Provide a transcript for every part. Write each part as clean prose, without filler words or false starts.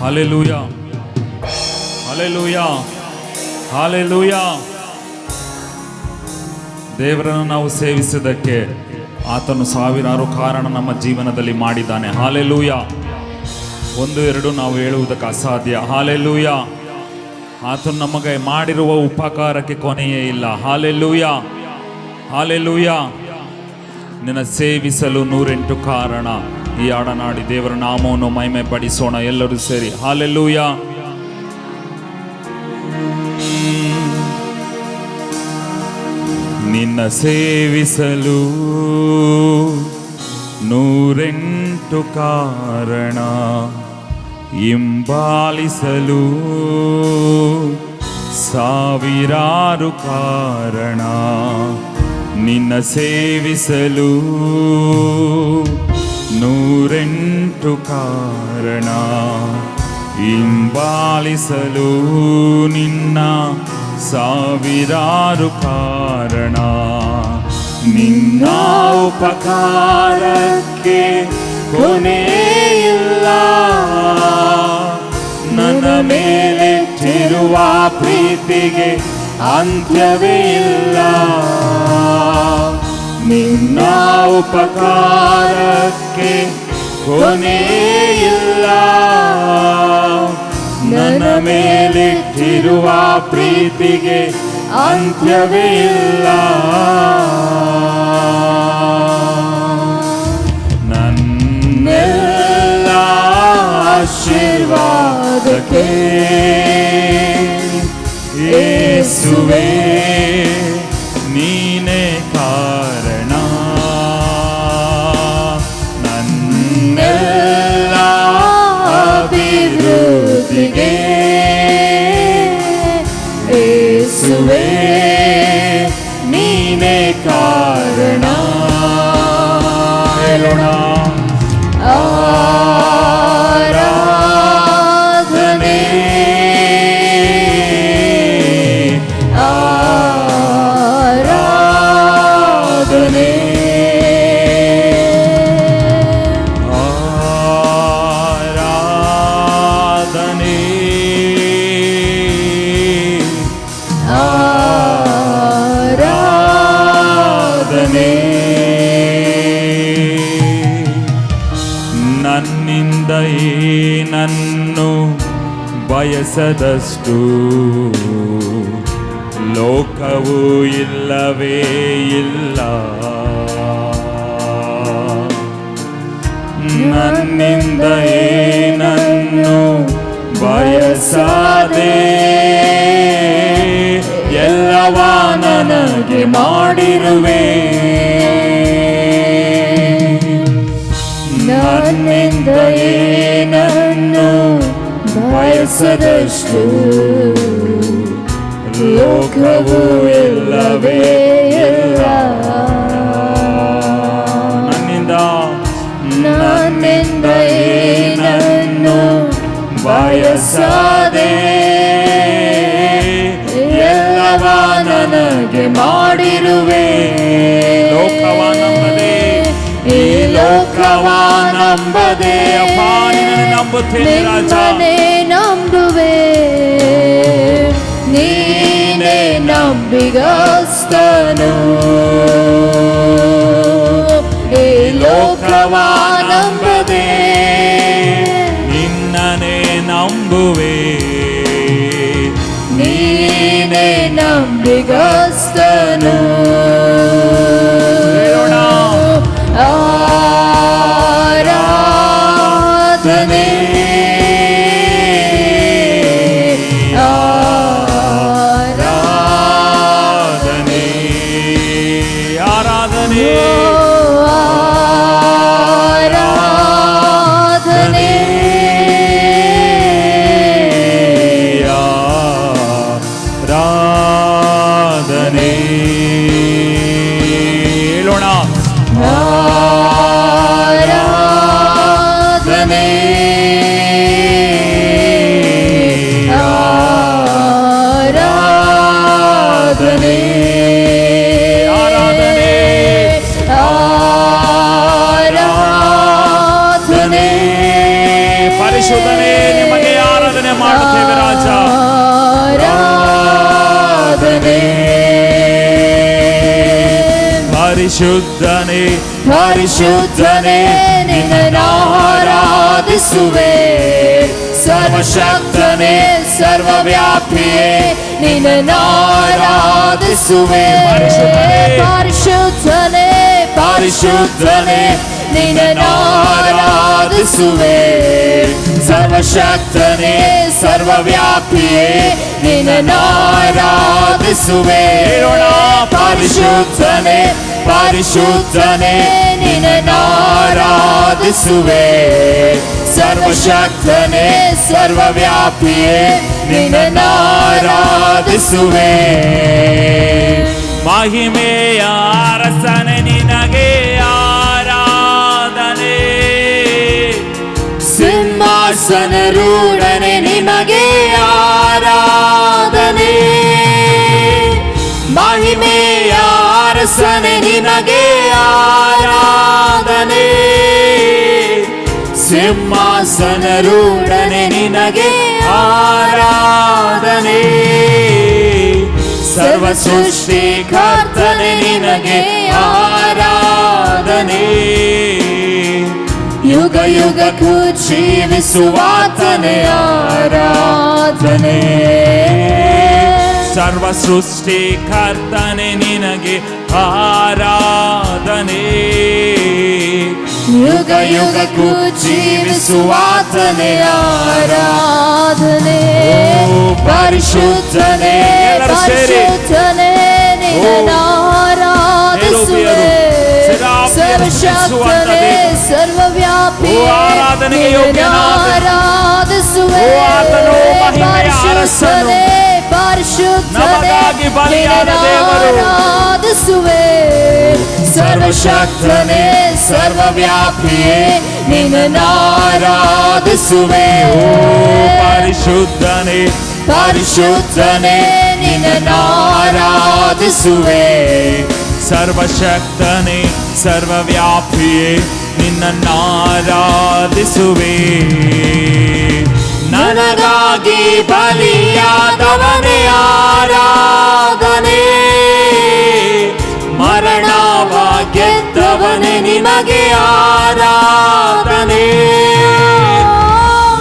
Hallelujah, hallelujah, hallelujah. ದೇವರನ್ನು ನಾವು ಸೇವಿಸುವುದಕ್ಕೆ ಆತನು ಸಾವಿರಾರು ಕಾರಣ ನಮ್ಮ ಜೀವನದಲ್ಲಿ ಮಾಡಿದ್ದಾನೆ. ಹಲ್ಲೆಲೂಯಾ. ಒಂದು ಎರಡು ನಾವು ಹೇಳುವುದಕ್ಕೆ ಅಸಾಧ್ಯ. ಹಲ್ಲೆಲೂಯಾ. ಆತನು ನಮಗೆ ಮಾಡಿರುವ ಉಪಕಾರಕ್ಕೆ ಕೊನೆಯೇ ಇಲ್ಲ. Hallelujah, hallelujah. ನಿನ್ನ ಸೇವಿಸಲು 108 ಕಾರಣ. ಈ ಹಾಡನಾಡಿ ದೇವರ ನಾಮವನ್ನು ಮಹಿಮೆ ಪಡಿಸೋಣ ಎಲ್ಲರೂ ಸೇರಿ. ಹಲ್ಲೆಲೂಯಾ. ನಿನ್ನ ಸೇವಿಸಲು 108 ಕಾರಣ, ಹಿಂಬಾಲಿಸಲು ಸಾವಿರಾರು ಕಾರಣ. ನಿನ್ನ ಸೇವಿಸಲು 108 ಕಾರಣ, ಹಿಂಬಾಲಿಸಲು ನಿನ್ನ ಸಾವಿರಾರು ಕಾರಣ. ನಿನ್ನ ಉಪಕಾರಕ್ಕೆ ಕೊನೆಯಿಲ್ಲ, ನನ್ನ ಮೇಲಿಟ್ಟಿರುವ ಪ್ರೀತಿಗೆ ಅಂತ್ಯವೇ ಇಲ್ಲ. ನಿನ್ನ ಉಪಕಾರಕ್ಕೆ ಕೊನೆಯಿಲ್ಲ, ನನ್ನ ಮೇಲಿಟ್ಟಿರುವ ಪ್ರೀತಿಗೆ ಅಂತ್ಯವೇ ಇಲ್ಲ. ನನ್ನೆಲ್ಲ ಆಶೀರ್ವಾದಕ್ಕೆ ಯೇಸುವೇ ನೀನೇ ಕಾರಣ. ನನ್ನೆಲ್ಲ ಅಭಿವೃದ್ಧಿಗೆ ಯೇಸುವೇ ನೀನೇ ಕಾರಣ. ಹೇಳೋಣ. ಆರಾಧನೆ ಆರಾಧನೆ ಆರಾಧನೆ ಆರಾಧನೆ. ನನ್ನಿಂದ ಏನನ್ನು ಬಯಸದಷ್ಟು ಲೋಕವು ಇಲ್ಲವೇ ಇಲ್ಲ. ನನ್ನಿಂದ ಏನನ್ನು ಬಯಸದೆ ಎಲ್ಲವ ನನಗೆ ಮಾಡಿರುವೆ. ನನ್ನಿಂದ ಏನನ್ನು ಬಯಸದಷ್ಟು ಲೋಕವು ಇಲ್ಲವೇ ಇಲ್ಲ. ನನ್ನಿಂದ ಏನನ್ನು ಬಯಸದೆ ಎಲ್ಲವ ನನಗೆ ಮಾಡಿರುವೆ. ಲೋಕವ ನಂಬದೆ, ಈ ಲೋಕವ ನಂಬದೆ ಅಪ್ಪ ನಿನ್ನನ್ನು ನಂಬುತ್ತೇನೆ ರಾಜ. ನಂಬುವೆ, ನೀನೇ ನಂಬಿಗಸ್ತನು. ಈ ಲೋಕವ ನಂಬದೆ ನಿನ್ನನೇ ನಂಬುವೆ. ನೀನೇ ನಂಬಿಗಸ್ತನು. ಆರಾಧನೆ ಆರಾಧನೆ ಆರಾಧನೆ ಆರಾಧನೆ ಆರಾಧನೆ. ಹೇಳೋಣ. ಆರಾಧನೆ ಆರಾಧನೆ, ನಿಮಗೆ ಆರಾಧನೆ ಮಾಡುತ್ತೇವೆ ರಾಜ. ಆರಾಧನೆ ಪರಿಶುದ್ಧನೇ ಪರಿಶುದ್ಧನೇ ನಿನ್ನನ್ನು ಆರಾಧಿಸುವೆ. ಸರ್ವಶಕ್ತನೇ ಸರ್ವವ್ಯಾಪಿಯೇ ನಿನ್ನನ್ನು ಆರಾಧಿಸುವೆ. ಪರಿಶುದ್ಧನೇ ಪರಿಶುದ್ಧನೇ ನಿನ್ನನ್ನು ಆರಾಧಿಸುವೆ. ಸರ್ವಶಕ್ತನೇ ಸರ್ವವ್ಯಾಪಿಯೇ ನಿನ್ನನ್ನು ಆರಾಧಿಸುವೆ. ಪರಿಶುದ್ಧನೇ ಪರಿಶುದ್ಧನೇ ನಿನ್ನನ್ನು ಆರಾಧಿಸುವೆ. ಸರ್ವಶಕ್ತನೇ ಸರ್ವವ್ಯಾಪಿಯೇ ನಿನ್ನನ್ನು ಆರಾಧಿಸುವೆ. ಮಹಿಮೆಯ ಅರಸನೆ ನಿನಗೆ ಆರಾಧನೆ. ಸಿಂಹಾಸನರೂಢನೆ ನಿನಗೆ ಆರಾಧನೆ. ಮಹಿಮೆಯ ಅರಸನೆ ನಿನಗೆ ಆರಾಧನೆ. ಸಿಂಹಾಸನರೂಢನೆ ನಿನಗೆ ಆರಾಧನೆ. ಸರ್ವ ಸೃಷ್ಟಿಕರ್ತನೆ ನಿನಗೆ ಆರಾಧನೆ. ಯುಗ ಯುಗಕ್ಕೂ ಜೀವಿಸುವಾತನೇ ಆರಾಧನೆ. ಸರ್ವ ಸೃಷ್ಟಿಕರ್ತನೆ ನಿನಗೆ ಆರಾಧನೆ. ಯುಗ ಯುಗಕ್ಕೂ ಜೀವಿಸುವಾತನೇ ಆರಾಧನೆ. ಪರಿಶುದ್ಧನೇ ಪರಿಶುದ್ಧನೇ ನಿನ್ನನ್ನು ಆರಾಧಿಸುವೆ. ಸರ್ವಶಕ್ತನೇ ಸರ್ವವ್ಯಾಪಿಯೇ ನಿನ್ನನ್ನು ಆರಾಧಿಸುವೆ. ಪರಿಶುದ್ಧನೇ ಪರಿಶುದ್ಧನೇ ನಿನ್ನನ್ನು ಆರಾಧಿಸುವೆ. ಸರ್ವಶಕ್ತನೇ ಸರ್ವವ್ಯಾಪಿಯೇ ನಿನ್ನನ್ನು ಆರಾಧಿಸುವೆ. ಪರಿಶುದ್ಧನೇ ಪರಿಶುದ್ಧನೇ ನಿನ್ನನ್ನು ಆರಾಧಿಸುವೆ. ಸರ್ವಶಕ್ತನೇ ಸರ್ವವ್ಯಾಪಿಯೇ ನಿನ್ನನ್ನು ಆರಾಧಿಸುವೆ. ನನಗಾಗಿ ಬಲಿಯಾದವನೇ ಆರಾಧನೆ. ಮರಣವ ಗೆದ್ದವನೇ ನಿಮಗೆ ಆರಾಧನೆ.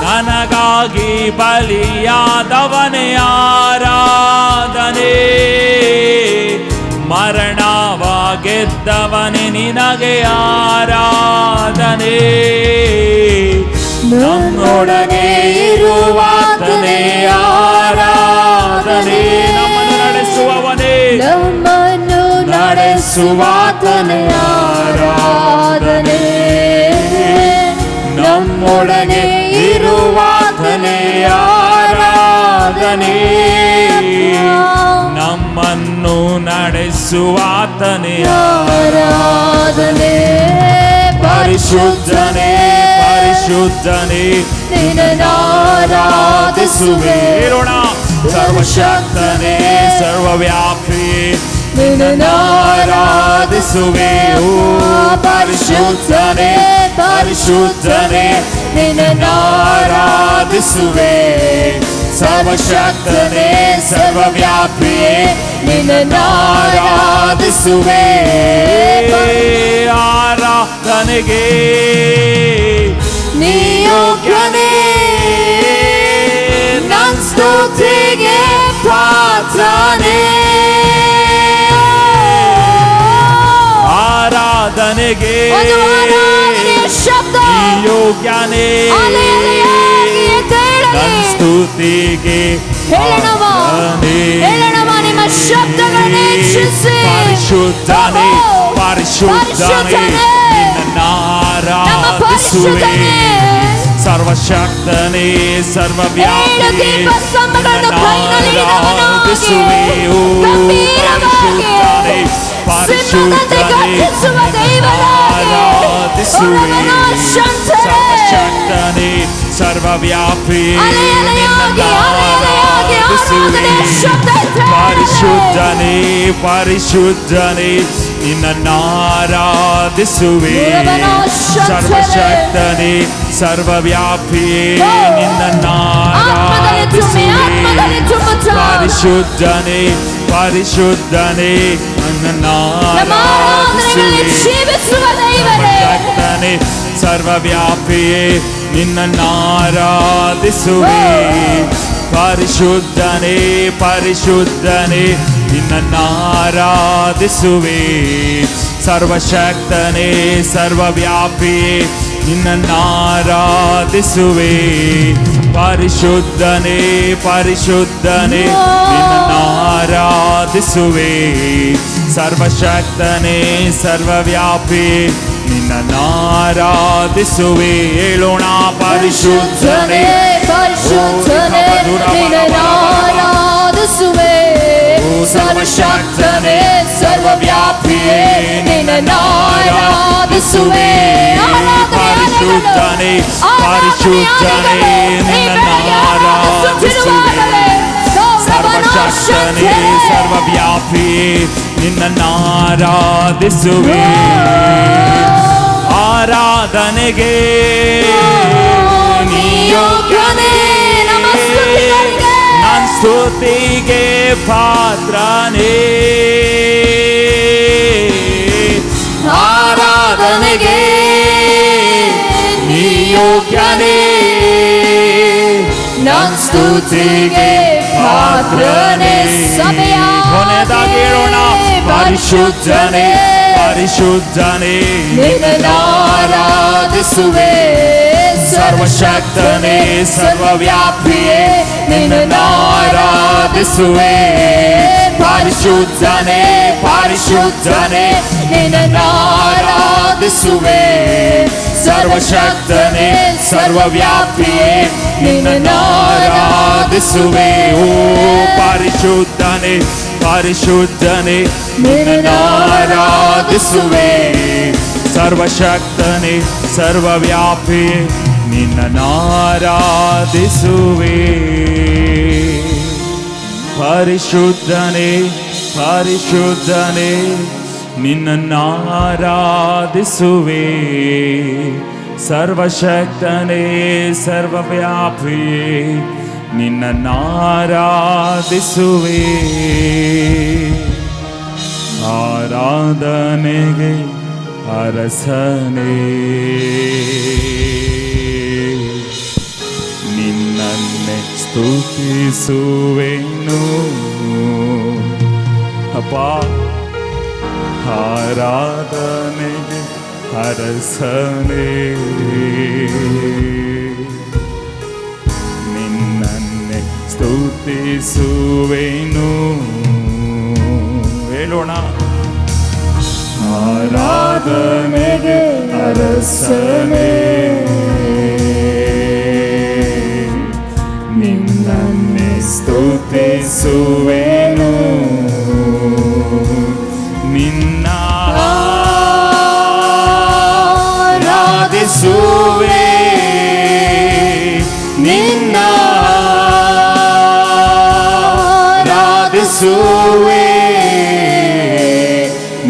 ನನಗಾಗಿ ಬಲಿಯಾದವನೇ ಆರಾಧನೆ. ಮರಣವ ಗೆದ್ದವನೇ ನಿನಗೆ ಆರಾಧನೆ. ನಮ್ಮೊಡನೆ ಇರುವಾತನೇ ಆರಾಧನೆ. ನಮ್ಮನ್ನು ನಡೆಸುವವನೇ ನಮ್ಮನ್ನು ನಡೆಸುವಾತನೇ ಆರಾಧನೆ. ನಮ್ಮೊಡನೆ ಇರುವಾತನೇ ಆರಾಧನೆ. ನಮ್ಮನ್ನು ನಡೆಸುವಾತನೇ ಆರಾಧನೆ. ಪರಿಶುದ್ಧನೇ ಪರಿಶುದ್ಧನೇ ನಿನ್ನನ್ನು ಆರಾಧಿಸುವೆ. ಸರ್ವಶಕ್ತನೇ ಸರ್ವವ್ಯಾಪಿಯೇ ನಿನ್ನನ್ನು ಆರಾಧಿಸುವೆ. ಪರಿಶುದ್ಧನೇ ಪರಿಶುದ್ಧನೇ ನಿನ್ನನ್ನು ಆರಾಧಿಸುವೆ. ಸರ್ವಶಕ್ತನೇ ಸರ್ವವ್ಯಾಪಿಯೇ ನಿನ್ನನ್ನು ಆರಾಧಿಸುವೆ. ಆರಾಧನೆಗೆ ನೀ ಯೋಗ್ಯನೇ, ನನ್ನ ಸ್ತುತಿಗೆ ಪಾತ್ರನೇ. ಆರಾಧನೆಗೆ ಒಂದು ಆರಾಧನೆಯ ಶಬ್ದ. ನೀ ಯೋಗ್ಯನೇ, ನನ್ನ ಸ್ತುತಿಗೆ ಹೇಳೋಣವಾ ನಿಮ್ಮ ಶಬ್ದಗಳನ್ನೇ ಹೆಚ್ಚಿಸಿ. ಪರಿಶುದ್ಧನೇ ಪರಿಶುದ್ಧನೇ ನಿನ್ನನ್ನು ಆರಾಧಿಸುವೆ. ಸರ್ವಶಕ್ತನೇ ಸರ್ವವ್ಯಾಪಿಯೇ ಆರಾಧಿಸುವೆ. ಪರಿಶುದ್ಧನೇ ಪರಿಶುದ್ಧನೇ ಆರಾಧಿಸುವೆ. ಸರ್ವಶಕ್ತನೇ ಸರ್ವವ್ಯಾಪಿಯೇ ಆರಾಧಿಸುವೆ. ಪರಿಶುದ್ಧನೇ ಪರಿಶುದ್ಧನೇ ನಿನ್ನನ್ನಾರಾಧಿಸುವೆ. ಸರ್ವಶಕ್ತನೇ ಸರ್ವವ್ಯಾಪಿಯೇ ನಿನ್ನನ್ನಾರಾಧಿಸುವೆ. ಪರಿಶುದ್ಧನೇ ಪರಿಶುದ್ಧನೇ ನನ್ನನ್ನಾರಾಧಿಸುವೆ. ಸರ್ವಶಕ್ತನೇ ಸರ್ವವ್ಯಾಪಿಯೇ ನಿನ್ನನ್ನಾರಾಧಿಸುವೆ. ಪರಿಶುದ್ಧನೇ ಪರಿಶುದ್ಧನೇ ನಿನ್ನನ್ನಾರಾಧಿಸುವೆ. ಸರ್ವಶಕ್ತನೇ ಸರ್ವವ್ಯಾಪಿಯೇ ನಿನ್ನನ್ನಾರಾಧಿಸುವೆ. ಪರಿಶುದ್ಧನೇ ಪರಿಶುದ್ಧನೇ ನಿನ್ನನ್ನಾರಾಧಿಸುವೆ. ಸರ್ವಶಕ್ತನೇ ಸರ್ವವ್ಯಾಪಿಯೇ ನಿನ್ನನ್ನಾರಾಧಿಸುವೆ. ಹೇಳೋಣ ಪರಿಶುದ್ಧನೇ ಪರಿಶುದ್ಧನೇ ನಿನ್ನನ್ನಾರಾಧಿಸುವೆ. ಸರ್ವಶಕ್ತನೇ ಸರ್ವವ್ಯಾಪಿಯೇ ನಿನ್ನನ್ನಾರಾಧಿಸುವೆ. ಪರಿಶುದ್ಧನೇ ಪರಿಶುದ್ಧನೇ ನಿನ್ನನ್ನಾರಾಧಿಸುವೆ. ಸರ್ವಶಕ್ತನೇ ಸರ್ವವ್ಯಾಪಿಯೇ ನಿನ್ನನ್ನಾರಾಧಿಸುವೆ. ಆರಾಧನೆಗೆ ನೀ ಯೋಗ್ಯನೇ, ನನ್ನ ಸ್ತುತಿಗೆ ಪಾತ್ರನೇ. ಆರಾಧನೆಗೆ ನೀ ಯೋಗ್ಯನೇ, ನನ್ನ ಸ್ತುತಿಗೆ ಪಾತ್ರನೇ. ಕೊನೆದಾಗಿ ಹೇಳೋಣ ಪರಿಶುದ್ಧನೇ ಪರಿಶುದ್ಧನೇ ನಿನ್ನನ್ನಾರಾಧಿಸುವೆ. ಸರ್ವಶಕ್ತನೇ ಸರ್ವವ್ಯಾಪಿಯೇ ನಿನ್ನನ್ನಾರಾಧಿಸುವೆ. ಪರಿಶುದ್ಧನೇ ಪರಿಶುದ್ಧನೇ ನಿನ್ನನ್ನಾರಾಧಿಸುವೆ. ಸರ್ವಶಕ್ತನೇ ಸರ್ವವ್ಯಾಪಿಯೇ ನಿನ್ನನ್ನಾರಾಧಿಸುವೆ. ಓ ಪರಿಶುದ್ಧನೇ ಪರಿಶುದ್ಧನೇ ನಿನ್ನನ್ನಾರಾಧಿಸುವೆ. ಸರ್ವಶಕ್ತನೇ ಸರ್ವವ್ಯಾಪಿಯೇ ನಿನ್ನನ್ನಾರಾಧಿಸುವೆ. ಪರಿಶುದ್ಧನೇ ಪರಿಶುದ್ಧನೇ ನಿನ್ನನ್ನಾರಾಧಿಸುವೆ. ಸರ್ವಶಕ್ತನೇ ಸರ್ವವ್ಯಾಪಿಯೇ ನಿನ್ನನ್ನಾರಾಧಿಸುವೆ. ಆರಾಧನೆಗೆ ಅರಸನೇ ನಿನ್ನನ್ನೇ ಸ್ತುತಿಸುವೆನು. ಅಪ್ಪ ಆರಾಧನೆಗೆ ಅರಸನೇ ನಿನ್ನನ್ನೇ ಸ್ತುತಿಸುವೆನು. ಹೇಳೋಣ ಆರಾಧನೆಗೆ ಅರಸನೇ ನಿನ್ನನ್ನೇ ಸ್ತುತಿಸುವೆನು. ನಿನ್ನ ಆರಾಧಿಸುವೆ. ನಿನ್ನ ಆರಾಧಿಸುವೆ.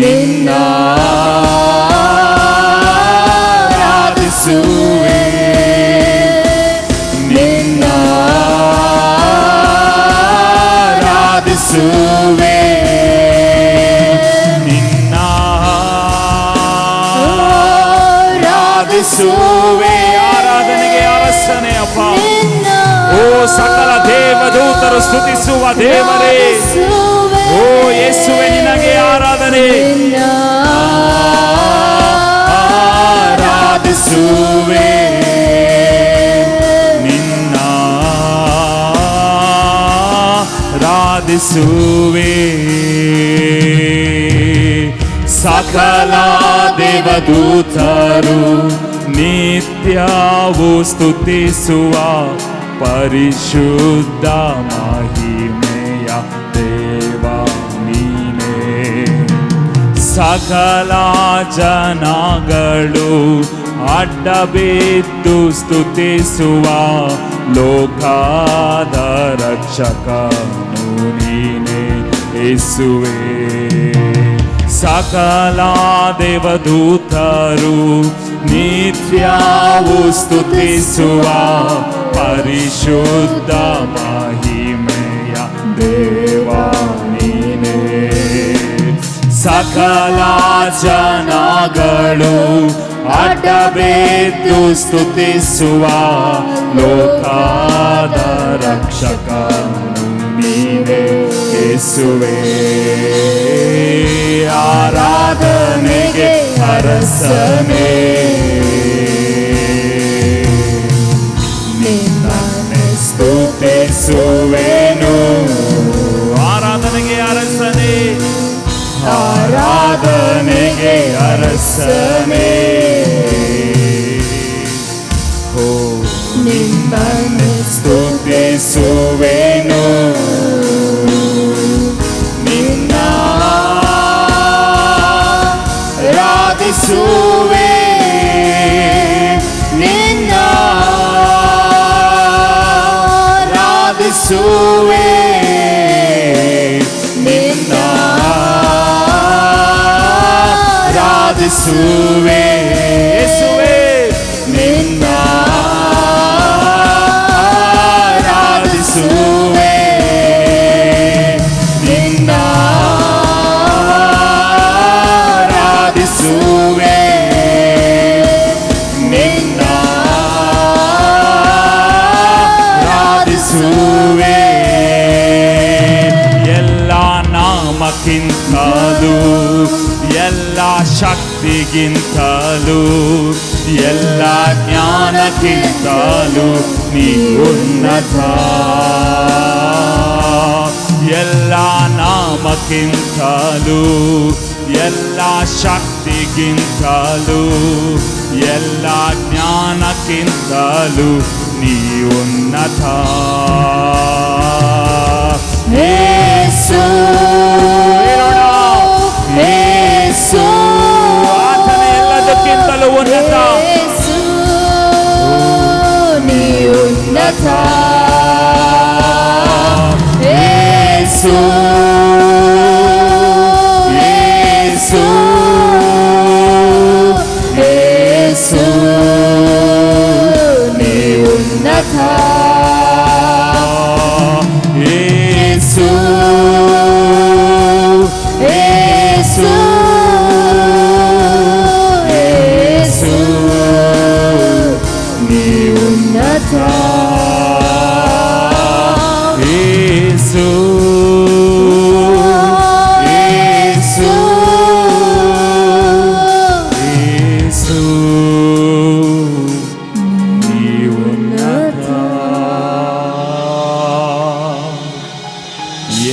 ನಿನ್ನ ಆರಾಧಿಸುವೆ. ನಿನ್ನ ಆರಾಧಿಸುವೆ. ನಿನ್ನ ಆರಾಧಿಸುವೆ. ಆರಾಧನೆಗೆ ಅರಸನೇ ಅಪ್ಪ. ಓ ಸಕಲ ದೇವದೂತರು ಸ್ತುತಿಸುವ ದೇವರೇ, ಓ ಯೇಸುವೆ ನಿನಗೆ ಆರಾಧನೆ. ಆರಾಧಿಸುವೆ. ನಿನ್ನ ಆರಾಧಿಸುವೆ. ಸಕಲ ದೇವದೂತರು ನಿತ್ಯವೂ ಸ್ತುತಿಸುವ ಪರಿಶುದ್ಧ ಮಹಿಮೆಯ ದೇವ ನೀನೇ. ಸಕಲ ಜನಗಳು ಅಡ್ಡಬಿದ್ದು ಸ್ತುತಿಸುವ ಲೋಕದ ರಕ್ಷಕನು ನೀನೇ ಯೇಸುವೆ. ಸಕಲ ದೇವದೂತರು ನಿತ್ಯವೂ ಸ್ತುತಿಸುವ ಪರಿಶುದ್ಧ ಮಹಿಮೆಯ ದೇವ ನೀನೇ. ಸಕಲ ಜನಗಳು ಅಡ್ಡಬಿದ್ದು ಸ್ತುತಿಸುವ ಲೋಕದ ರಕ್ಷಕನು ನೀನೇ ಯೇಸುವೇ. ಆರಾಧನೆಗೆ ಅರಸನೇ ನಿನ್ನನ್ನೇ ಸ್ತುತಿಸುವೆನು. ಆರಾಧನೆಗೆ ಅರಸನೇ, ಆರಾಧನೆಗೆ ಅರಸನೇ. ಓ ನಿನ್ನನ್ನೇ ಸ್ತುತಿಸುವೆನು. ನಿನ್ನ ಆರಾಧಿಸುವೆ, ನಿನ್ನ ಆರಾಧಿಸುವೆ, ನಿನ್ನ ಆರಾಧಿಸುವೆ ಯೇಸುವೇ. ನಿನ್ನ ಆರಾಧಿಸುವೆ, ನಿನ್ನ ಆರಾಧಿಸುವೆ, ನಿನ್ನ ಆರಾಧಿಸುವೆ. ಎಲ್ಲ ನಾಮಕ್ಕಿಂತಲೂ, ಎಲ್ಲ ಶಕ್ತಿಗಿಂತಲೂ, ಎಲ್ಲ ಜ್ಞಾನಕ್ಕಿಂತಲೂ ನೀ ಉನ್ನತ. ಎಲ್ಲ ನಾಮಕ್ಕಿಂತಲೂ, ಎಲ್ಲ ಶಕ್ತಿಗಿಂತಲೂ, ಎಲ್ಲ ಜ್ಞಾನಕ್ಕಿಂತಲೂ ನೀ ಉನ್ನತ. ಯೇಸು ಯೇಸು, ಆತನ ಎಲ್ಲದಕ್ಕಿಂತಲೂ ಉನ್ನತ. ಯೇಸು ನೀ ಉನ್ನತ. ಯೇಸು ಯೇಸು ಯೇಸು ನೀ ಉನ್ನತ. ಯೇಸು ಯೇಸು ಯೇಸು ನೀ ಉನ್ನತ. ಯೇಸು ಯೇಸು ಯೇಸು ನೀ ಉನ್ನತ.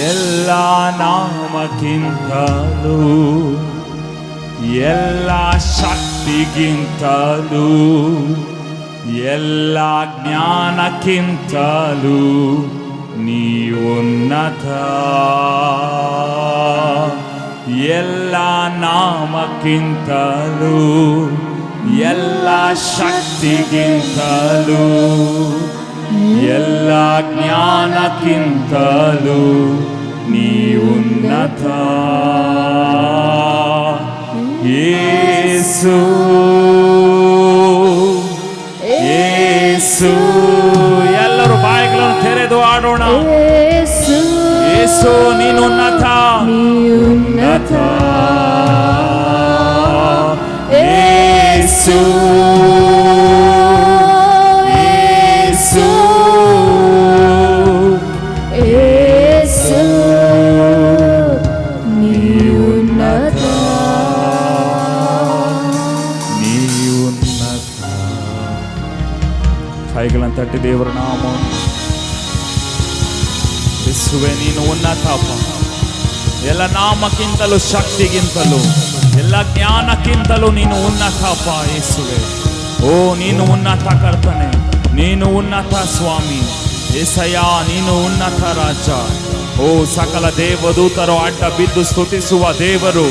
ಎಲ್ಲ ನಾಮಕ್ಕಿಂತಲೂ, ಎಲ್ಲ ಶಕ್ತಿಗಿಂತಲೂ, ಎಲ್ಲ ಜ್ಞಾನಕ್ಕಿಂತಲೂ ನೀ ಉನ್ನತ. ಎಲ್ಲ ನಾಮಕ್ಕಿಂತಲೂ, ಎಲ್ಲ ಶಕ್ತಿಗಿಂತಲೂ, ಎಲ್ಲ ಜ್ಞಾನಕ್ಕಿಂತಲೂ ನೀ ಉನ್ನತ. ಯೇಸು ಯೇಸು, ಎಲ್ಲರೂ ಬಾಯಿಗಳನ್ನು ತೆರೆದು ಆಡೋಣ. ಯೇಸು ಯೇಸು ನೀನು ಉನ್ನತ, ನೀ ಉನ್ನತ. ಯೇಸು ಯೇಸು ಯೇಸು ನೀ ಉನ್ನತ. ನೀ ಉನ್ನತ. ಕೈಗಳನ್ನು ತಟ್ಟಿ ದೇವರ ನಾಮ. ಯೇಸುವೆ ನೀನು ಉನ್ನತಪ್ಪ. ಎಲ್ಲ ನಾಮಕ್ಕಿಂತಲೂ, ಶಕ್ತಿಗಿಂತಲೂ, ಎಲ್ಲ ಜ್ಞಾನಕ್ಕಿಂತಲೂ ನೀನು ಉನ್ನತಪ್ಪ ಯೇಸುವೆ. ಓ ನೀನು ಉನ್ನತ ಕರ್ತನೆ, ನೀನು ಉನ್ನತ ಸ್ವಾಮಿ ಏಸಯ್ಯ, ನೀನು ಉನ್ನತ ರಾಜ. ಓ ಸಕಲ ದೇವದೂತರು ಅಡ್ಡ ಬಿದ್ದು ಸ್ತುತಿಸುವ ದೇವರು.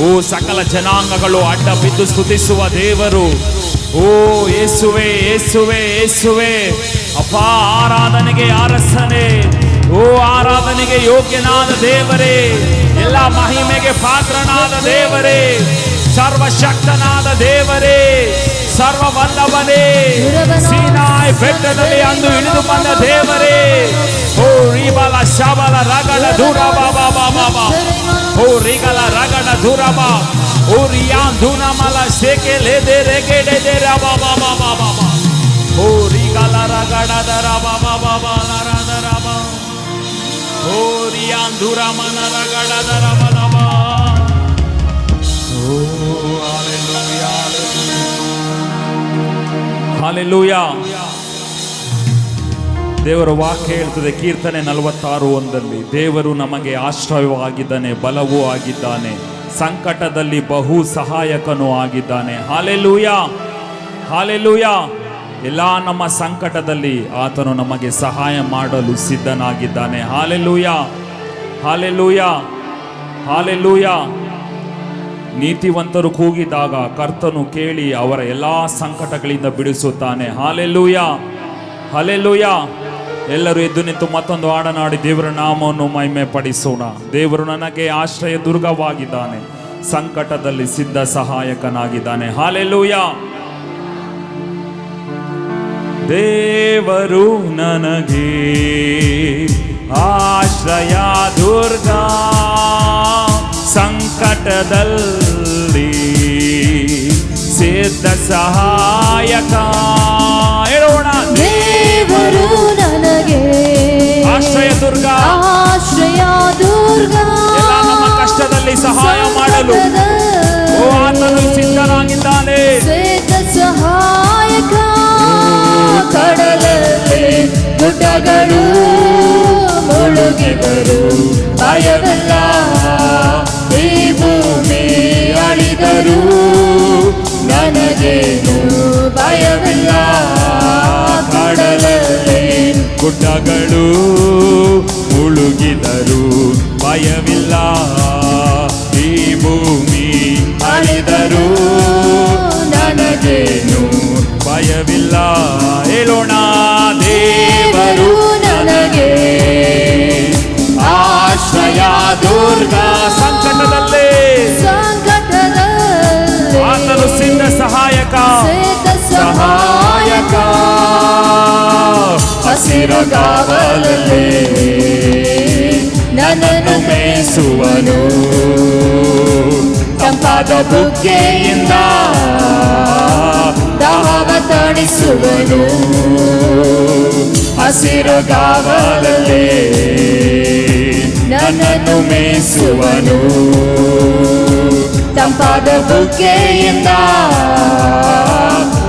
ಓ ಸಕಲ ಜನಾಂಗಗಳು ಅಡ್ಡ ಬಿದ್ದು ಸ್ತುತಿಸುವ ದೇವರು. ಓ ಯೇಸುವೆ ಯೇಸುವೆ ಯೇಸುವೆ, ಅಪ್ಪ ಆರಾಧನೆಗೆ ಅರಸನೇ, ಓ ಆರಾಧನೆಗೆ ಯೋಗ್ಯನಾದ ದೇವರೇ, ಎಲ್ಲ ಮಹಿಮೆಗೆ ಪಾತ್ರನಾದ ದೇವರೇ, ಸರ್ವಶಕ್ತನಾದ ದೇವರೇ, ಸರ್ವವಲ್ಲಭನೇ, ಸೀನಾಯಿ ಬೆಟ್ಟದಲ್ಲಿ ಅಂದು ಇಳಿದು ಬಂದ ದೇವರೇ. ಓ ರೀಬಲ ಶಬಲ ರಗಡ ದೂರ ಬಾಬಾ ಬಾಬಾ, ಓ ರಿಗಲ ರಗಡ ದೂರ ಬಾ, ಓ ರಿಯಾನ್ ಧೂನಮಲ ಶೇಕೆ ಲೇದೆ ರೆಗೆಡೆ ದೆ ರಬಾ ಬಾಬಾ ಬಾಬಾ, ಓ ರಿಗಲ ರಗಡ ದರ ಬಾಬಾ ಬಾಬಾ ಲರ ದರ ಬಾ, ಓ ರಿಯಾನ್ ಧೂರ ಮನ ರಗಡ ದರ ಬಲಬಾ. ಓ ಹಲ್ಲೆಲೂಯಾ ಹಲ್ಲೆಲೂಯಾ. ದೇವರ ವಾಕ್ಯ ಹೇಳ್ತದೆ, ಕೀರ್ತನೆ 46:1, ದೇವರು ನಮಗೆ ಆಶ್ರಯವಾಗಿದ್ದಾನೆ, ಬಲವೂ ಆಗಿದ್ದಾನೆ, ಸಂಕಟದಲ್ಲಿ ಬಹು ಸಹಾಯಕನೂ ಆಗಿದ್ದಾನೆ. Hallelujah hallelujah. ಎಲ್ಲ ನಮ್ಮ ಸಂಕಟದಲ್ಲಿ ಆತನು ನಮಗೆ ಸಹಾಯ ಮಾಡಲು ಸಿದ್ಧನಾಗಿದ್ದಾನೆ. Hallelujah hallelujah hallelujah. ನೀತಿವಂತರು ಕೂಗಿದಾಗ ಕರ್ತನು ಕೇಳಿ ಅವರ ಎಲ್ಲ ಸಂಕಟಗಳಿಂದ ಬಿಡಿಸುತ್ತಾನೆ. Hallelujah hallelujah. ಎಲ್ಲರೂ ಎದ್ದು ನಿಂತು ಮತ್ತೊಂದು ಹಾಡನಾಡಿ ದೇವರ ನಾಮವನ್ನು ಮಹಿಮೆ ಪಡಿಸೋಣ. ದೇವರು ನನಗೆ ಆಶ್ರಯ ದುರ್ಗವಾಗಿದ್ದಾನೆ, ಸಂಕಟದಲ್ಲಿ ಸಿದ್ಧ ಸಹಾಯಕನಾಗಿದ್ದಾನೆ. ಹಲ್ಲೆಲೂಯಾ. ದೇವರು ನನಗೆ ಆಶ್ರಯ ದುರ್ಗ, ಸಂಕಟದಲ್ಲಿ ಸಿದ್ಧ ಸಹಾಯಕ. ಹೇಳೋಣ, ದೇವರು ನನಗೆ ಆಶ್ರಯ ದುರ್ಗ, ಆಶ್ರಯ ದುರ್ಗ, ಎಲ್ಲ ನಮ್ಮ ಕಷ್ಟದಲ್ಲಿ ಸಹಾಯ ಮಾಡಲು ಓ ಆತನು ಸಿದ್ಧನಾಗಿದ್ದಾನೆ. ಸಿದ್ಧ ಸಹಾಯಕ. ಕಡಲಲ್ಲಿ ಗುಡ್ಡಗಳು ಮುಳುಗಿದರು ಭಯವಿಲ್ಲ, ಈ ಭೂಮಿ ಅಳಿದರು ನನಗೇನು ಭಯವಿಲ್ಲ. ಕಡಲಲ್ಲಿ ಗುಡ್ಡಗಳು ಮುಳುಗಿದರು ಭಯವಿಲ್ಲ, ಈ ಭೂಮಿ ಅಳಿದರು ನನಗೇನು ಭಯವಿಲ್ಲ. ಹೇಳೋಣ, ದೇವರು ನನಗೆ ಆಶ್ರಯ ದುರ್ಗ, ಸಂಕಟದಲ್ಲಿ ಆತನು ಸಿದ್ಧ ಸಹಾಯಕ, ಸಹಾಯಕ. ಹಸಿರಗಾವಲಲ್ಲಿ ನನ್ನನ್ನು ಮೇಯಿಸುವನು, ತಂಪಾದ ಬುಗ್ಗೆಯಿಂದ ದಾಹವ ತಣಿಸುವನು. ಹಸಿರುಗಾವಲಲ್ಲಿ ನನ್ನನ್ನು ಮೇಯಿಸುವನು, ತಂಪಾದ ಬುಗ್ಗೆಯಿಂದ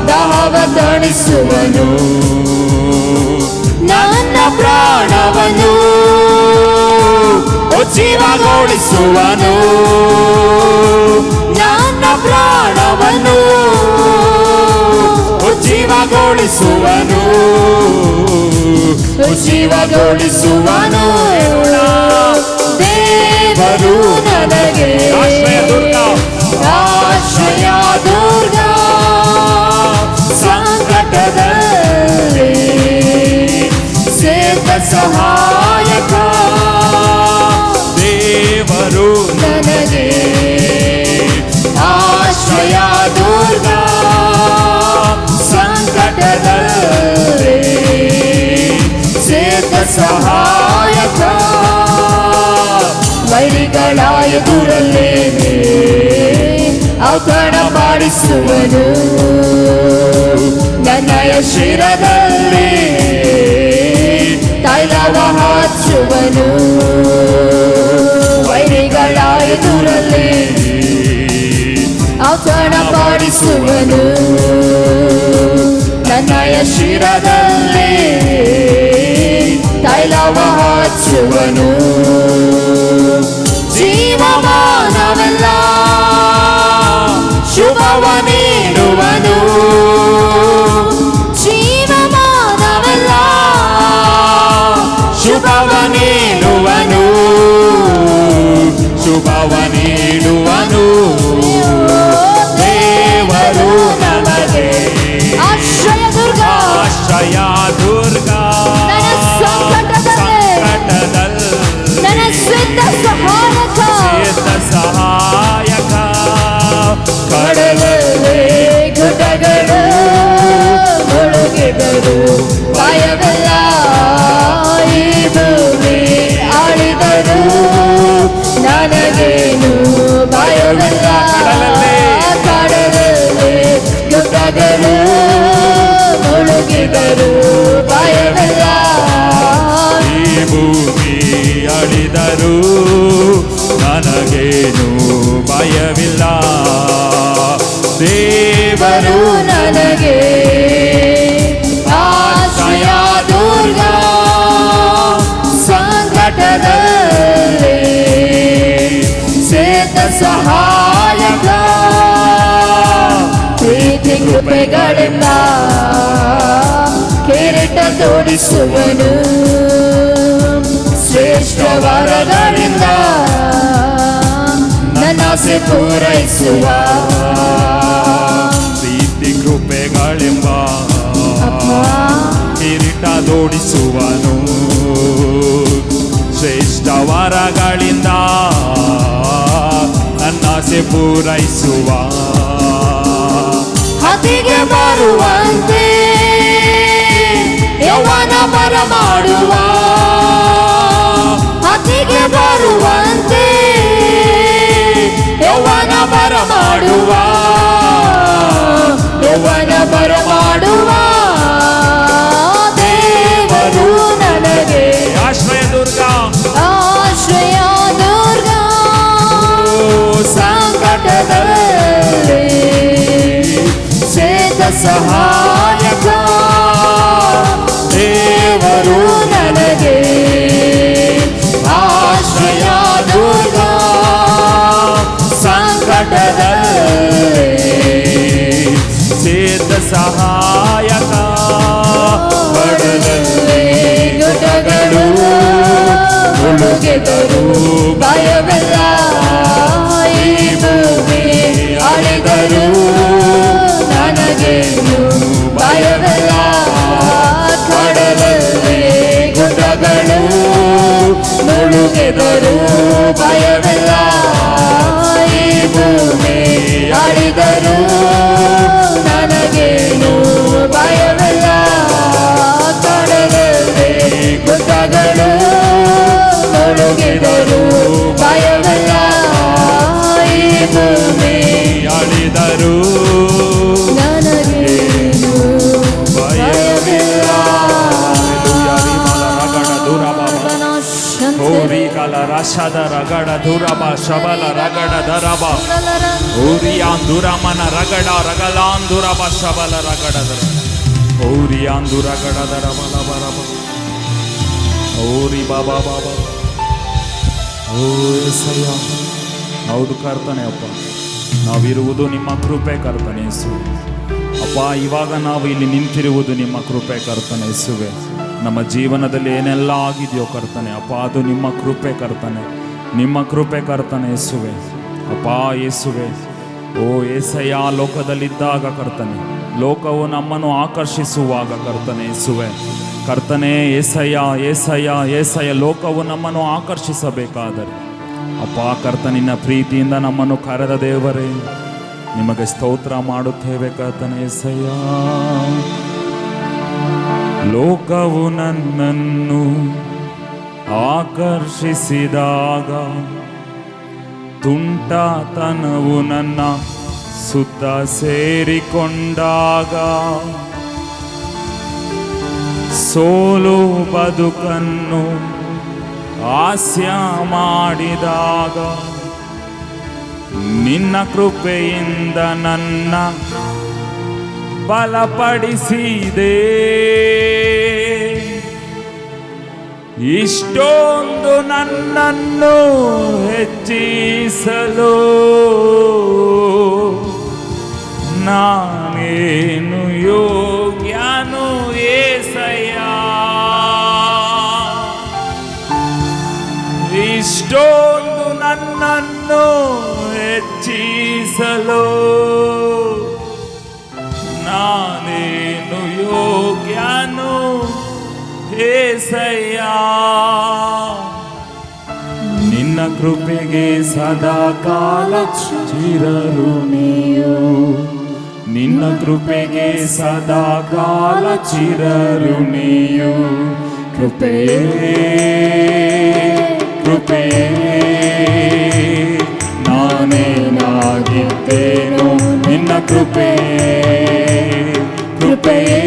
ದಾಹವ ತಣಿಸುವನು. ನನ್ನ ಪ್ರಾಣವನ್ನು ಜೀವಗೊಳಿಸುವನು, ನನ್ನ ಪ್ರಾಣವನ್ನು ಜೀವಗೊಳಿಸುವನು, ಜೀವಗೊಳಿಸುವನು. ದೇವರು ನನಗೆ ಆಶ್ರಯ ದುರ್ಗ, ಆಶ್ರಯ ದುರ್ಗ, ಸಂಕಟದಲ್ಲಿ ಸಿದ್ಧ ಸಹಾಯಕ. ದೇವರು ನನಗೆ ಆಶ್ರಯ ದುರ್ಗ, ಸಂಕಟದಲ್ಲಿ ಸಿದ್ಧ ಸಹಾಯಕ. ವೈರಿಗಳ ಎದುರಲ್ಲಿ ಔತಣ ಮಾಡಿಸುವನು, ನನ್ನಯ ಶಿರದಲ್ಲಿ ತೈಲವ ಹಚ್ಚುವನು. ವೈರಿಗಳ ಎದುರಲ್ಲಿ ಔತಣ ಮಾಡಿಸುವನು, ನನ್ನಯ ಶಿರದಲ್ಲಿ ತೈಲವ ಹಚ್ಚುವನು. ಜೀವಮಾನವೆಲ್ಲ ಶುಭವ ನೀಡುವನು, ಜೀವಮಾನವೆಲ್ಲ ಶುಭವ ನೀಡುವನು, ಶುಭವ ನೀಡುವನು. ದೇವರು ನನಗೆ ಆಶ್ರಯ ದುರ್ಗ, ಆಶ್ರಯ ದುರ್ಗ, ಸಂಕಟದಲ್ಲಿ ನನಗೇನು ಭಯವಿಲ್ಲ. ಕಡಲಲ್ಲಿ ಗುಡ್ಡಗಳು ಮುಳುಗಿದರು ಭಯವಿಲ್ಲ. ಈ ಭೂಮಿ ಅಳಿದರು ನನಗೇನು ಭಯವಿಲ್ಲ. ದೇವರು ನನಗೆ ಆಶ್ರಯ ದುರ್ಗ. ಸಂಕಟದಲ್ಲಿ ಸೇತ ಸಹಾಯಕ. ಪ್ರೀತಿ ಕೃಪೆಗಳಿಂದ ಕಿರೀಟ ತೋರಿಸುವನು. ಶ್ರೇಷ್ಠ ವರಗಳಿಂದ ನನ್ನಾಸೆ ಪೂರೈಸುವ. ಪ್ರೀತಿ ಕೃಪೆಗಳೆಂಬ ಕಿರೀಟ ತೋರಿಸುವನು. ಶ್ರೇಷ್ಠ ವರಗಳಿಂದ ನನ್ನಾಸೆ ಪೂರೈಸುವ. ಹತಿಗೆ ಬರುವಂತೆ ಯೌವನ ಬರಮಾಡುವ. ಹತಿಗೆ ಬರುವಂತೆ ಯೌವನ ಬರಮಾಡುವ. ಯೌವನ ಬರಮಾಡುವ ದೇವರು ನನಗೆ ಆಶ್ರಯ ದುರ್ಗ. ಆಶ್ರಯ ದುರ್ಗ. ಸಂಕಟದಲ್ಲಿ ಸೇತ ಸಹಾಯಕ. ದೇವರು ನನಗೆ ಆಶ್ರಯ ದುರ್ಗ. ಸಂಕಟದಲ್ಲಿ ಸೇತ ಸಹಾಯಕ. ಕಡಲಲ್ಲಿ ಗುಡ್ಡಗಳು ಮುಳುಗಿದರು ಭಯವಿಲ್ಲ. ಈ ಭೂಮಿ ಅಳಿದರು ನನಗೇನು ಭಯವಿಲ್ಲ. ಕಡಲಲ್ಲಿ ಗುಡ್ಡಗಳು ಮುಳುಗಿದರು ಭಯವಿಲ್ಲ. ಈ ಭೂಮಿ ಅಳಿದರು ನನಗೇನು ಭಯವಿಲ್ಲ. ಕಡಲಲ್ಲಿ ಗುಡ್ಡಗಳು ಮುಳುಗಿದರು ಭಯವಿಲ್ಲ. ಈ ಭೂಮಿ ಅಳಿದರು ನನಗೇನು ಭಯವಿಲ್ಲ. ಓರಿ ಕಾಲ ರಶದ ರಗಡ ದುರಬ ಶಬಲ ರಗಡ ದರಬ. ಓರಿಯಾಂದುರಮನ ರಗಡ ರಗಲಾಂದುರಬ ಶಬಲ ರಗಡ ದರ. ಓರಿಯಾಂದು ರಗಡ ದರಬಲ ಬರಬ. ಓರಿ ಬಾಬಾ ಬಾಬಾ. ಓ ಎಸಯ್ಯ. ಹೌದು ಕರ್ತನೆ ಅಪ್ಪ, ನಾವಿರುವುದು ನಿಮ್ಮ ಕೃಪೆ ಕರ್ತನೆ ಯೇಸು. ಅಪ್ಪ, ಇವಾಗ ನಾವು ಇಲ್ಲಿ ನಿಂತಿರುವುದು ನಿಮ್ಮ ಕೃಪೆ ಕರ್ತನೆ ಯೇಸುವೆ. ನಮ್ಮ ಜೀವನದಲ್ಲಿ ಏನೆಲ್ಲ ಆಗಿದೆಯೋ ಕರ್ತನೆ ಅಪ್ಪ, ಅದು ನಿಮ್ಮ ಕೃಪೆ ಕರ್ತನೆ, ನಿಮ್ಮ ಕೃಪೆ ಕರ್ತನೆ ಯೇಸುವೆ. ಅಪ್ಪ ಯೇಸುವೆ, ಓ ಏಸಯ್ಯ, ಲೋಕದಲ್ಲಿದ್ದಾಗ ಕರ್ತನೆ, ಲೋಕವು ನಮ್ಮನ್ನು ಆಕರ್ಷಿಸುವಾಗ ಕರ್ತನೆ ಯೇಸುವೆ, ಕರ್ತನೆ ಏಸಯ್ಯ ಏಸಯ್ಯ ಏಸಯ್ಯ, ಲೋಕವು ನಮ್ಮನ್ನು ಆಕರ್ಷಿಸಬೇಕಾದರೆ ಅಪ್ಪ ಕರ್ತನಿನ ಪ್ರೀತಿಯಿಂದ ನಮ್ಮನ್ನು ಕರೆದ ದೇವರೇ, ನಿಮಗೆ ಸ್ತೋತ್ರ ಮಾಡುತ್ತೇವೆ ಕರ್ತನೆ ಏಸಯ್ಯ. ಲೋಕವು ನನ್ನನ್ನು ಆಕರ್ಷಿಸಿದಾಗ, ತುಂಟತನವು ನನ್ನ ಸುತ್ತ ಸೇರಿಕೊಂಡಾಗ, ಸೋಲು ಬದುಕನ್ನು ಹಾಸ್ಯ ಮಾಡಿದಾಗ, ನಿನ್ನ ಕೃಪೆಯಿಂದ ನನ್ನ ಬಲಪಡಿಸಿದೆ. ಇಷ್ಟೊಂದು ನನ್ನನ್ನು ಹೆಚ್ಚಿಸಲು ನಾನೇನು ಯೋಗ್ಯನು ಏಸಯ್ಯ. ಇಷ್ಟೊಂದು ನನ್ನನ್ನು ಹೆಚ್ಚಿಸಲು ನಾನೇನು ಯೋಗ್ಯನು ಏಸಯ್ಯ. ನಿನ್ನ ಕೃಪೆಗೆ ಸದಾ ಕಾಲ ಚಿರಋಣಿಯು, ನಿನ್ನ ಕೃಪೆಗೆ ಸದಾ ಕಾಲ ಚಿರಋಣಿಯು. ಕೃಪೆಯೇ ಕೃಪೆಯೇ ಕೃಪೆಯೇ ಕೃಪೆಯೇ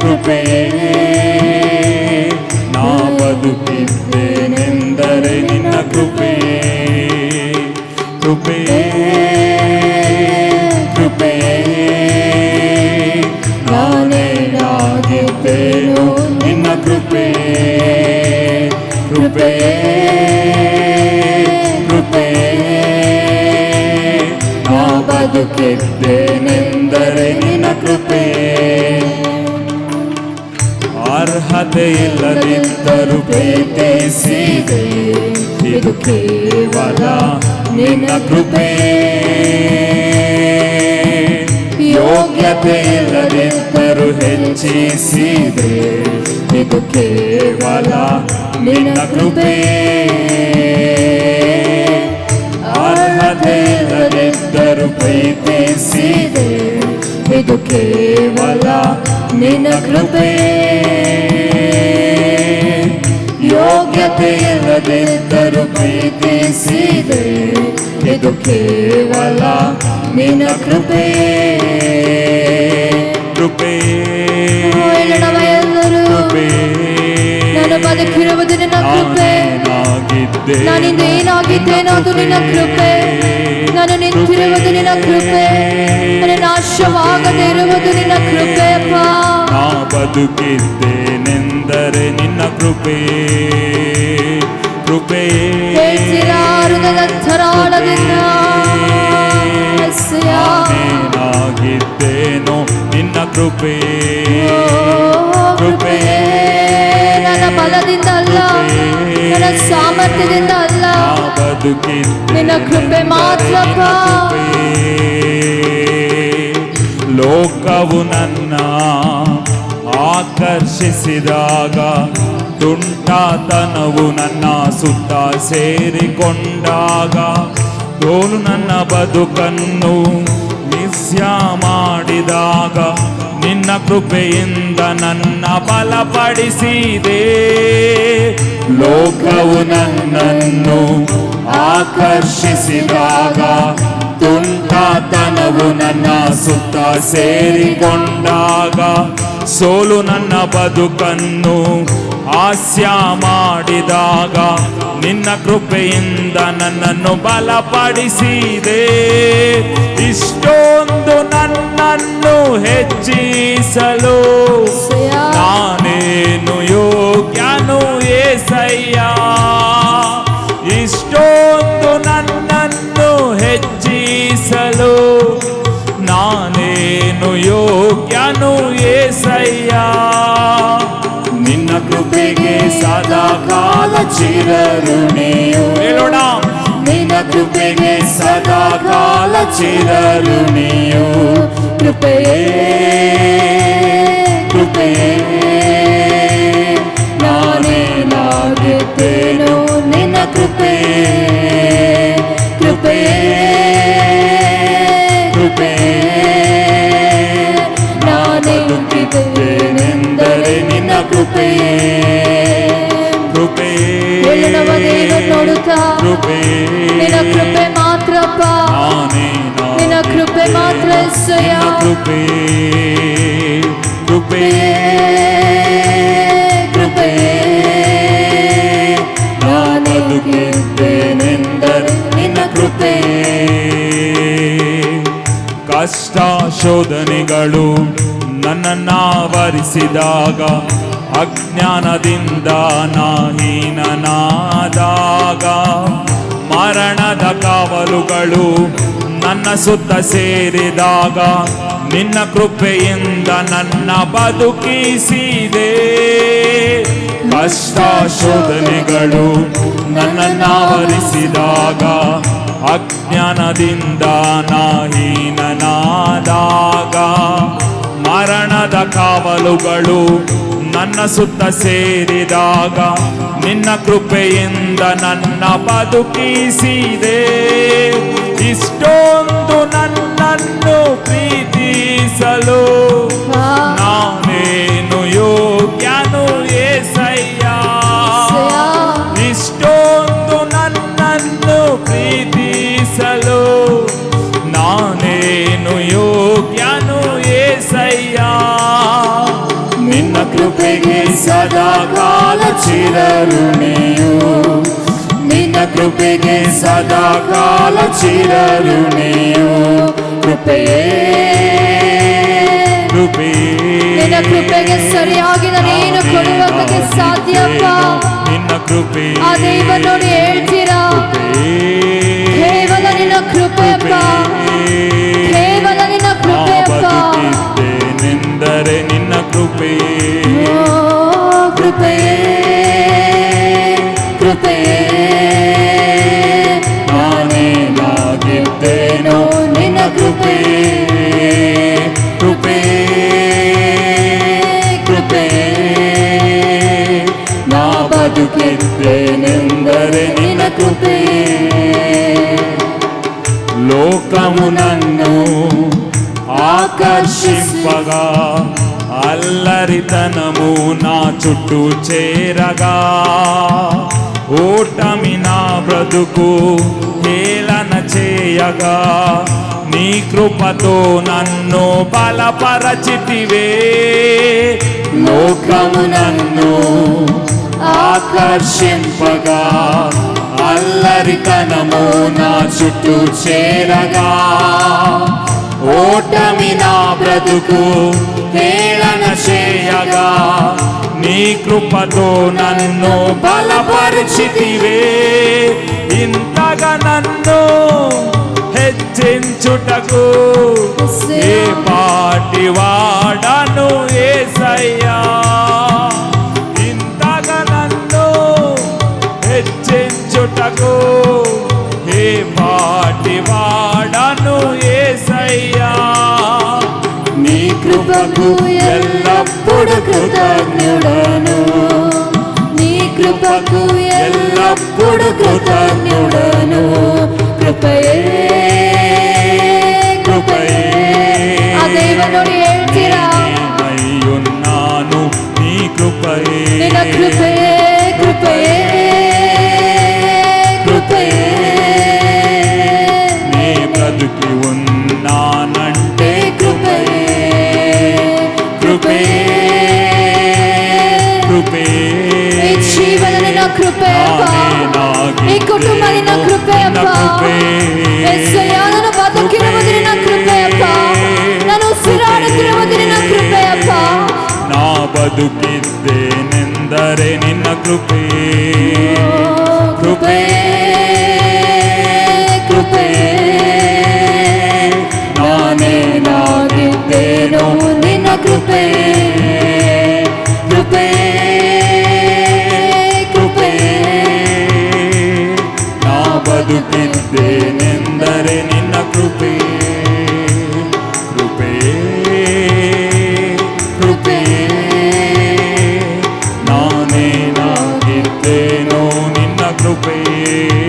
ಕೃಪೆಯೇ ನಾ ಬದುಕಿದ್ದೇನೆಂದರೆ ನಿನ್ನ ಕೃಪೆಯೇ ಕೃಪೆಯೇ ಕೃಪೆಯೇ ನಾನೇನಾಗಿದ್ದೇನೋ ನಿನ್ನ ಕೃಪೆಯೇ ಕೃಪೆಯೇ ಕೃಪೆಯೇ ನಾ ಬದುಕಿದ್ದೇನೆಂದರೆ ನಿನ್ನ ಕೃಪೆಯೇ ಅರ್ಹತೆ ಇಲ್ಲದಿದ್ದರೂ ಪ್ರೀತಿಸಿದೆ ಇದು ಕೇವಲ ನಿನ್ನ ಕೃಪೆಯೇ ಯೋಗ್ಯತೆ ಇಲ್ಲದಿದ್ದರೂ ಹೆಚ್ಚಿಸಿದೆ ಇದು ಕೇವಲ ನಿನ್ನ ಕೃಪೆಯೇ ಅರ್ಹತೆ ಇಲ್ಲದಿದ್ದರೂ ಪ್ರೀತಿಸಿದೆ ಇದು ಕೇವಲ ನಿನ್ನ ಕೃಪೆಯೇ ಯೋಗ್ಯತೆ ಇಲ್ಲದಿದ್ದರೂ ಪ್ರೀತಿಸಿದೆ ಇದು ಕೇವಲ ನಿನ್ನ ಕೃಪೆಯೇ ಕೃಪೆಯೇ ನಾನು ಬದುಕಿರುವುದು ನಿನ್ನ ಕೃಪೆ ನಾನಿಂದ ಏನಾಗಿದ್ದೇನೋ ಅದು ನಿನ್ನ ಕೃಪೆ ನಾನು ನಿಂತಿರುವುದು ನಿನ್ನ ಕೃಪೆ ನನ್ನ ನಾಶವಾಗದೆ ಇರುವುದು ನಿನ್ನ ಕೃಪೆ ಅಪ್ಪ ನಾ ಬದುಕಿದ್ದೇನೆಂದರೆ ನಿನ್ನ ಕೃಪೆಯೇ ಕೃಪೆಯೇ ಹೃದಯದಂತರಾಳದಿಂದ ನಾನೇನಾಗಿದ್ದೇನೋ ನಿನ್ನ ಕೃಪೆಯೇ ಕೃಪೆಯೇ ನನ್ನ ಬಲದಿಂದ ಅಲ್ಲ ನನ್ನ ಸಾಮರ್ಥ್ಯದಿಂದ ಅಲ್ಲ ನಿನ್ನ ಕೃಪೆ ಮಾತ್ರ ಲೋಕವು ನನ್ನ ಆಕರ್ಷಿಸಿದಾಗ ತುಂಟಾತನವು ನನ್ನ ಸುತ್ತ ಸೇರಿಕೊಂಡಾಗ ತೋಲು ನನ್ನ ಬದುಕನ್ನು ಮಿಥ್ಯ ಮಾಡಿದಾಗ ನಿನ್ನ ಕೃಪೆಯಿಂದ ನನ್ನ ಬಲಪಡಿಸಿದೆ ಲೋಕವು ನನ್ನನ್ನು ಆಕರ್ಷಿಸಿದಾಗ ತುಂಟಾತನವು ನನ್ನ ಸುತ್ತ ಸೇರಿಕೊಂಡಾಗ ಸೋಲು ನನ್ನ ಬದುಕನ್ನು ಹಾಸ್ಯ ಮಾಡಿದಾಗ ನಿನ್ನ ಕೃಪೆಯಿಂದ ನನ್ನನ್ನು ಬಲಪಡಿಸಿದೆ ಇಷ್ಟೊಂದು ನನ್ನನ್ನು ಹೆಚ್ಚಿಸಲು ನಾನೇನು ಯೋಗ್ಯನು ಏಸಯ್ಯ ಇಷ್ಟೊಂದು ನನ್ನನ್ನು ಹೆಚ್ಚಿಸಲು ನಾನೇನು ಯೋಗ್ಯನು ಏಸಯ್ಯ ನಿನ್ನ ಕೃಪೆಗೆ ಸದಾ ಕಾಲ ಚಿರಋಣಿಯು ಹೇಳೋಣ ನಿನ್ನ ಕೃಪೆಗೆ ಸದಾ ಕಾಲ ಚಿರಋಣಿಯು ಕೃಪೆಯೇ ಕೃಪೆಯೇ ನಾನೇನಾಗಿದ್ದೇನೋ ನಿನ್ನ ಕೃಪೆಯೇ ಕೃಪೆಯೇ ಕೃಪೆಯೇ ನಾನೇನಾಗಿದ್ದೇನೆಂದರೆ ನಿನ್ನ ಕೃಪೆಯೇ ಕೃಪೆಯೇ ನೋಡುತ್ತಾ ನಿನ್ನ ಕೃಪೆ ಮಾತ್ರಪ್ಪ ನಿನ್ನ ಕೃಪೆ ಮಾತ್ರ ಕೃಪೆಯೇ ಕೃಪೆಯೇ ಕೃಪೆಯೇ ನಾನು ಬದುಕಿದ್ದೇನೆಂದರೆ ನಿನ್ನ ಕೃಪೆಯೇ ಕಷ್ಟ ಶೋಧನೆಗಳು ನನ್ನನ್ನಾವರಿಸಿದಾಗ ಅಜ್ಞಾನದಿಂದ ನಾಹೀನನಾದಾಗ ಮರಣದ ಕಾವಲುಗಳು ನನ್ನ ಸುತ್ತ ಸೇರಿದಾಗ ನಿನ್ನ ಕೃಪೆಯಿಂದ ನನ್ನ ಬದುಕಿಸಿದೆ ಕಷ್ಟ ಶೋಧನೆಗಳು ನನ್ನನ್ನಾವರಿಸಿದಾಗ ಅಜ್ಞಾನದಿಂದ ನಾಹೀನನಾದಾಗ ಮರಣದ ಕಾವಲುಗಳು ನನ್ನ ಸುತ್ತ ಸೇರಿದಾಗ ನಿನ್ನ ಕೃಪೆಯಿಂದ ನನ್ನ ಬದುಕಿಸಿದೆ ಇಷ್ಟೊಂದು ನನ್ನನ್ನು ಪ್ರೀತಿಸಲು ನಾನೇನು ಯೋಗ್ಯನು ಏಸಯ್ಯ ಇಷ್ಟೊಂದು ನನ್ನನ್ನು ಪ್ರೀತಿಸಲು ಕೃಪೆಗೆ ಸದಾಕಾಲ ಚಿರಋಣಿಯು, ನಿನ್ನ ಕೃಪೆಗೆ ಸದಾಕಾಲ ಚಿರಋಣಿಯು. ಕೃಪೆಯೇ ಕೃಪೆಯೇ, ನಿನ್ನ ಕೃಪೆಗೆ ಸರಿಯಾಗಿ ನೀನು ಕೊಡುವುದಕ್ಕೆ ಸಾಧ್ಯಪ್ಪ. ನಿನ್ನ ಕೃಪೆ ಆ ದೇವ ನೋಡಿ ಹೇಳ್ತೀರಾ, ಕೇವಲ ನಿನ್ನ ಕೃಪೆಯಪ್ಪ, ಕೇವಲ ನಿನ್ನ ಕೃಪೆಯಪ್ಪ. ಬದುಕಿದ್ದೇನೆಂದರೆ ನಿನ್ನ ಕೃಪೆ. ಕೃಪೆಯೇ ಕೃಪೆಯೇ, ನಾನೇನಾಗಿದ್ದೇನೋ ನಿನ್ನ ಕೃಪೆ. ಕೃಪೆ ಕೃಪೆ, ನಾ ಬದುಕಿದ್ದೇನೆಂದರೆ ನಿನ್ನ ಕೃಪೆ. ಲೋಕವು ನನ್ನು ఆకర్షింపగా, అల్లరితనము నా చుట్టూ చేరగా, ఓటమి నా బ్రతుకు హేళన చేయగా, నీ కృపతో నన్ను బలపరచితివే. లోకము నన్ను ఆకర్షింపగా, అల్లరితనము నా చుట్టూ చేరగా, ఓటమి నా బ్రతుకు హేళన చేయగా, నీ కృపతో నన్ను బలపరిచితివే. ఇంతగా నన్ను హెచ్చించుటకు ఏ పాటి వాడను యేసయ్యా. ఇంతగా నన్ను హెచ్చించుటకు ఏ పాటి వాడను యేసయ్యా. నీ కృపకు ఎల్లప్పుడు కృతజ్ఞుడను, నీ కృపకు ఎల్లప్పుడు కృతజ్ఞుడను. ಕೃಪೆಯೇ కృపయే, ಆ ದೇವ ನೋಡಿ ಹೇಳ್ತೀರಾ, అయ్యున్నాను నీ కృపయే. ನಿನ್ನ ಕೃಪೆಯೇ ಕೃಪೆಯೇ ಕೃಪೆಯೇ, నీ బ్రతుకి ఉన్నానంటే ಕೃಪೆಯೇ కృపయే కృపయే. ಈ ಜೀವನ ನಿನ್ನ ಕೃಪೆಯಪ್ಪ, ಈ ಕುಟುಂಬ ನಿನ್ನ ಕೃಪೆಯಪ್ಪ. ಯೆಸಯ್ಯ, ನಾನು ಬದುಕಿರುವುದು ನಿನ್ನ ಕೃಪೆಯಪ್ಪ, ನಾನು ಉಸಿರಾಡುತ್ತಿರುವುದು ನಿನ್ನ ಕೃಪೆಯಪ್ಪ. ನಾ ಬದುಕಿದ್ದೇನೆಂದರೆ ನಿನ್ನ ಕೃಪೆ. ಕೃಪೆಯೇ ಕೃಪೆಯೇ, ನಾನೇನಾಗಿದ್ದೇನೋ ನಿನ್ನ ಕೃಪೆಯೇ. ಕೃಪೆಯೇ ಕೃಪೆಯೇ, ನಾ ಬದುಕಿ